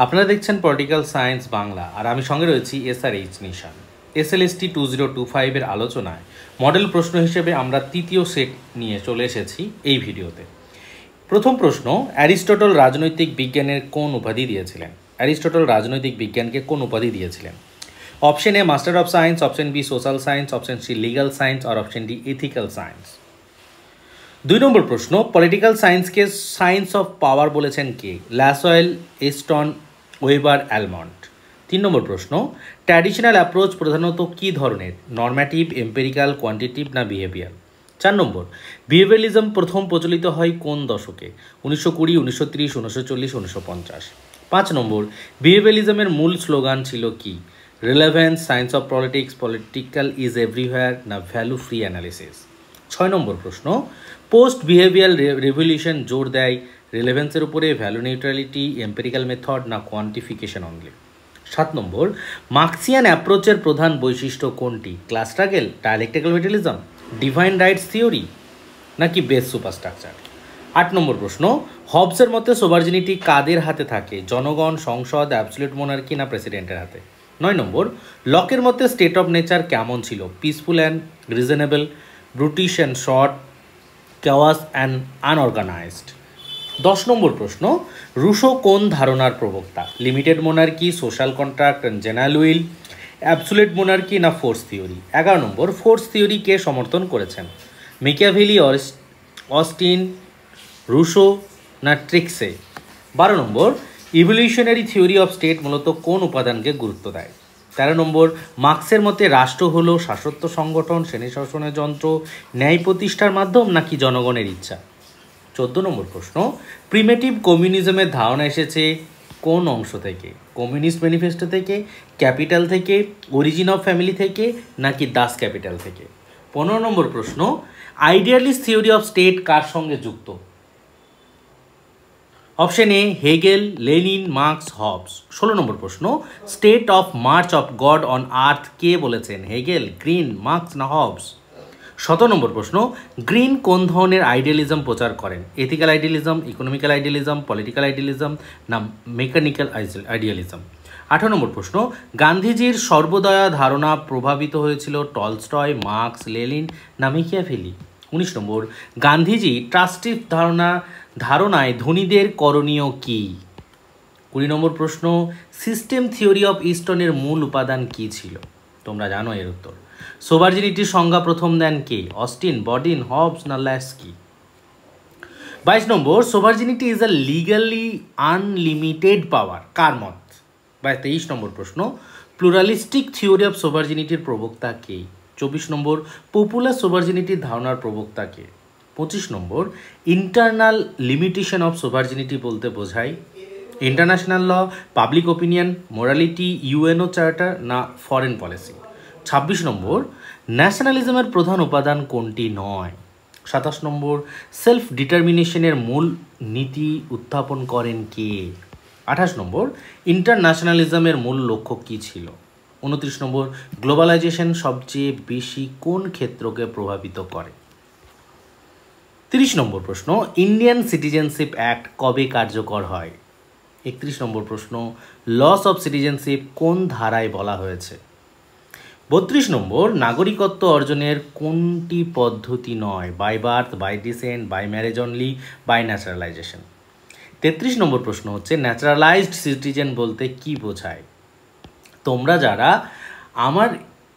আপনারা দেখছেন political science Bangla, আর আমি সঙ্গে রয়েছি SRH নিশান। SLST 2025 এর আলোচনায় মডেল প্রশ্ন হিসেবে আমরা তৃতীয় সেট নিয়ে চলে এসেছি এই ভিডিওতে। প্রথম প্রশ্ন, অ্যারিস্টটল রাজনৈতিক বিজ্ঞানের কোন উপাধি দিয়েছিলেন? অ্যারিস্টটল রাজনৈতিক বিজ্ঞানকে কোন উপাধি দিয়েছিলেন? Option A master of science, option B social science, option C legal science আর অপশন ডি ইথিক্যাল সায়েন্স। 2 নম্বর প্রশ্ন, পলিটিক্যাল সায়েন্সকে সায়েন্স অফ পাওয়ার বলেছেন কে? Lasswell, Easton, Weber, Almond. 3 নম্বর প্রশ্ন, ট্র্যাডিশনাল অ্যাপ্রোচ প্রধানত কী ধরনের? নর্ম্যাটিভ, এম্পেরিক্যাল, কোয়ান্টিটিভ না বিহেভিয়ার? 4 নম্বর, বিহেভিয়ারিজম প্রথম প্রচলিত হয় কোন দশকে? 1920, 1930, 1940, 1950। 5 নম্বর, বিহেভিয়ারিজমের মূল স্লোগান ছিল কি? Relevance, science of politics, political is everywhere না ভ্যালু ফ্রি অ্যানালিসিস? 6 নম্বর প্রশ্ন, পোস্ট বিহেভিয়ার রেভলিউশন জোর দেয় রিলেভেন্সের উপরে, ভ্যালু নিউট্রালিটি, এম্পেরিক্যাল মেথড না কোয়ান্টিফিকেশন অনলি? 7 নম্বর, মার্ক্সিয়ান অ্যাপ্রোচের প্রধান বৈশিষ্ট্য কোনটি? Class struggle, dialectical materialism, divine rights theory নাকি বেস সুপারস্ট্রাকচার? 8 নম্বর প্রশ্ন, হবসের মতে সোভার্জিনিটি কাদের হাতে থাকে? জনগণ, সংসদ, অ্যাবসলিউট মোনার্কি না প্রেসিডেন্টের হাতে? 9 নম্বর, লকের মতে স্টেট অফ নেচার কেমন ছিল? Peaceful and reasonable, brutish and short, chaos and unorganized? 10 number প্রশ্ন, রুশো কোন ধারণার প্রবক্তা? Limited monarchy, social contract and general will, absolute monarchy না force theory? 11 number, force theory কে সমর্থন করেছেন? মেকিয়াভেলি, অস্টিন, রুশো না Treitschke? 12 number, evolutionary theory of state মূলত কোন উপাদানকে গুরুত্ব দেয়? 13 নম্বর, মার্ক্সের মতে রাষ্ট্র হলো শাসত্ব সংগঠন, শ্রেণী শাসনের যন্ত্র, ন্যায় প্রতিষ্ঠার মাধ্যম নাকি জনগণের ইচ্ছা? 14 নম্বর প্রশ্ন, প্রিমেটিভ কমিউনিজমের ধারণা এসেছে কোন অংশ থেকে? কমিউনিস্ট ম্যানিফেস্টো থেকে, ক্যাপিটাল থেকে, অরিজিন অফ ফ্যামিলি থেকে নাকি দাস ক্যাপিটাল থেকে? 15 নম্বর প্রশ্ন, আইডিয়ালিস্ট থিওরি অফ স্টেট কার সঙ্গে যুক্ত? Option A Hegel, Lenin, Marx, Hobbes. 16 number প্রশ্ন, state of march of God on earth কে বলেছেন? হেগেল, গ্রিন, মার্কস না হবস? 17 নম্বর প্রশ্ন, গ্রিন কোন ধরনের আইডিয়ালিজম প্রচার করেন? Ethical idealism, economical idealism, political idealism না মেকানিক্যাল আইডিয়ালিজম? 18 নম্বর প্রশ্ন, গান্ধীজির সর্বদয়া ধারণা প্রভাবিত হয়েছিল টলস্টয়, মার্কস, লেনিন না মেকিয়াভেলি? 19 নম্বর, গান্ধীজি ট্রাস্টিভ ধারণায় ধনীদের করণীয় কি? 20 নম্বর প্রশ্ন, সিস্টেম থিওরি অফ ইস্টনের মূল উপাদান কি ছিল? তোমরা জানো এর উত্তর। সোভার্জিনিটির সংজ্ঞা প্রথম দেন কে? অস্টিন, বডিন, হবস না Laski? 22 number, sovereignty is a legally unlimited power, কার মত? 23 নম্বর প্রশ্ন, প্লুরালিস্টিক থিওরি অফ সোভার্জিনিটির প্রবক্তা কে? 24 নম্বর, পপুলার সোভার্জিনিটির ধারণার প্রবক্তা কে? 25 নম্বর, ইন্টারনাল লিমিটেশন অফ সোভার্জিনিটি বলতে বোঝায় international law, public opinion, morality, UNO charter না ফরেন পলিসি? 26 নম্বর, ন্যাশনালিজমের প্রধান উপাদান কোনটি নয়? 27 নম্বর, সেলফ ডিটারমিনেশনের মূল নীতি উত্থাপন করেন কে? 28 নম্বর, ইন্টারন্যাশনালিজমের মূল লক্ষ্য কী ছিল? 29 নম্বর, গ্লোবালাইজেশন সবচেয়ে বেশি কোন ক্ষেত্রকে প্রভাবিত করে? 30 নম্বর প্রশ্ন, ইন্ডিয়ান সিটিজেনশিপ অ্যাক্ট কবে কার্যকর হয়? 31 নম্বর প্রশ্ন, লস অফ সিটিজেনশিপ কোন ধারায় বলা হয়েছে? 32 নম্বর, নাগরিকত্ব অর্জনের কোনটি পদ্ধতি নয়? By birth, by descent, by marriage only, by naturalisation? 33 নম্বর প্রশ্ন হচ্ছে, ন্যাচারালাইজড সিটিজেন বলতে কি বোঝায়? তোমরা যারা আমার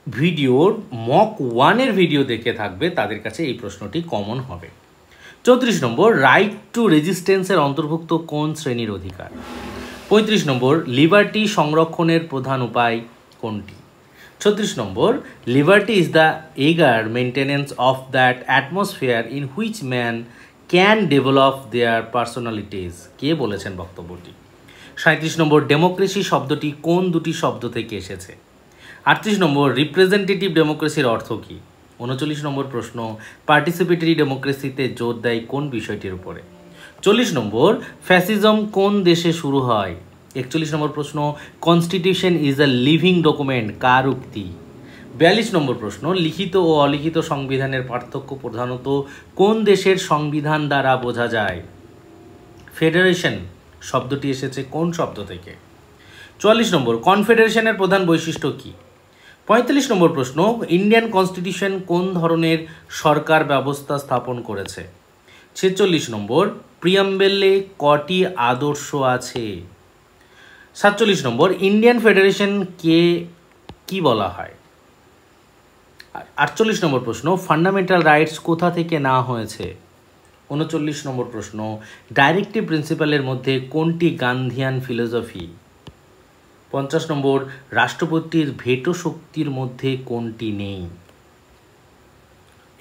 ভিডিওর মক 1-এর ভিডিও দেখে থাকবে তাদের কাছে এই প্রশ্নটি কমন হবে। 34 নম্বর, রাইট টু রেজিস্ট্যান্সের অন্তর্ভুক্ত কোন শ্রেণীর অধিকার? 35 নম্বর, লিবার্টি সংরক্ষণের প্রধান উপায় কোনটি? 36 number, liberty is the eager maintenance of that atmosphere in which man can develop their personalities, কে বলেছেন বক্তব্যটি? 37 নম্বর, ডেমোক্রেসি শব্দটি কোন দুটি শব্দ থেকে এসেছে? 38 নম্বর, রিপ্রেজেন্টেটিভ ডেমোক্রেসির অর্থ কী? 39 নম্বর প্রশ্ন, পার্টিসিপেটরি ডেমোক্রেসিতে জোর দেয় কোন বিষয়টির উপরে? 40 নম্বর, ফ্যাসিজম কোন দেশে শুরু হয়? 41 নম্বর প্রশ্ন, constitution is a living document, কার উক্তি? 42 নম্বর প্রশ্ন, লিখিত ও অলিখিত সংবিধানের পার্থক্য প্রধানত কোন দেশের সংবিধান দ্বারা বোঝা যায়? ফেডারেশন শব্দটি এসেছে কোন শব্দ থেকে? 44 নম্বর, কনফেডারেশনের প্রধান বৈশিষ্ট্য কী? 45 নম্বর প্রশ্ন, ইন্ডিয়ান কনস্টিটিউশন কোন ধরনের সরকার ব্যবস্থা স্থাপন করেছে? 46 নম্বর, প্রিয়াম্বেলে কটি আদর্শ আছে? 47 নম্বর, ইন্ডিয়ান ফেডারেশন কে কি বলা হয়? 48 নম্বর প্রশ্ন, ফান্ডামেন্টাল রাইটস কোথা থেকে নেওয়া হয়েছে? 39 নম্বর প্রশ্ন, ডাইরেক্টিভ প্রিন্সিপালের মধ্যে কোনটি গান্ধিয়ান ফিলোসফি? 50 নম্বর, রাষ্ট্রপতির ভেটো শক্তির মধ্যে কোনটি নেই?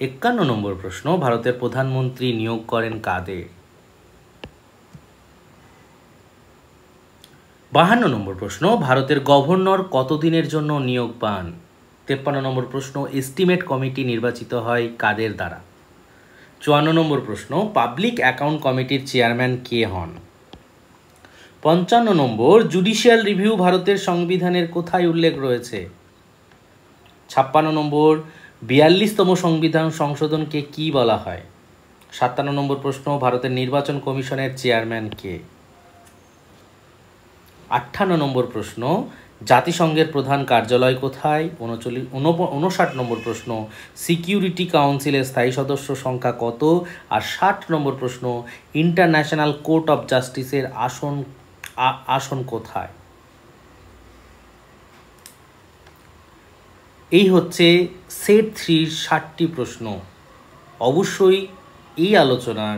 51 নম্বর প্রশ্ন, ভারতের প্রধানমন্ত্রী নিয়োগ করেন কাদের? 52 নম্বর প্রশ্ন, ভারতের গভর্নর কতদিনের জন্য নিয়োগ পান? 53 নম্বর প্রশ্ন, এস্টিমেট কমিটি নির্বাচিত হয় কাদের দ্বারা? 54 নম্বর প্রশ্ন, পাবলিক অ্যাকাউন্ট কমিটির চেয়ারম্যান কে হন? 55 নম্বর, জুডিশিয়াল রিভিউ ভারতের সংবিধানের কোথায় উল্লেখ রয়েছে? 56 নম্বর, 42তম সংবিধান সংশোধনকে কি বলা হয়? 57 নম্বর প্রশ্ন, ভারতের নির্বাচন কমিশনের চেয়ারম্যান কে? 58 নম্বর প্রশ্ন, জাতিসংঘের প্রধান কার্যালয় কোথায়? 59 নম্বর প্রশ্ন, সিকিউরিটি কাউন্সিলের স্থায়ী সদস্য সংখ্যা কত? আর 60 নম্বর প্রশ্ন, ইন্টারন্যাশনাল কোর্ট অফ জাস্টিসের আসন কোথায়? এই হচ্ছে সেট 3 60টি প্রশ্ন। অবশ্যই এই আলোচনার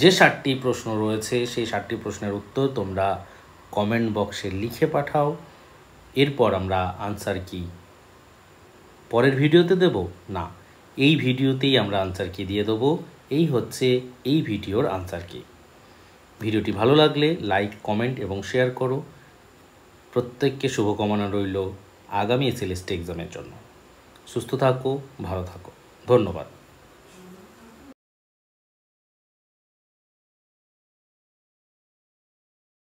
যে 60টি প্রশ্ন রয়েছে সেই 60টি প্রশ্নের উত্তর তোমরা কমেন্ট বক্সে লিখে পাঠাও। এরপর আমরা আনসার কি পরের ভিডিওতে দেব? না, এই ভিডিওতেই আমরা আনসার কি দিয়ে দেবো। এই হচ্ছে এই ভিডিওর আনসার কি। ভিডিওটি ভালো লাগলে লাইক, কমেন্ট এবং শেয়ার করো। প্রত্যেককে শুভকামনা রইল আগামী এসএলএসটি এক্সামের জন্য। সুস্থ থাকো, ভালো থাকো, ধন্যবাদ।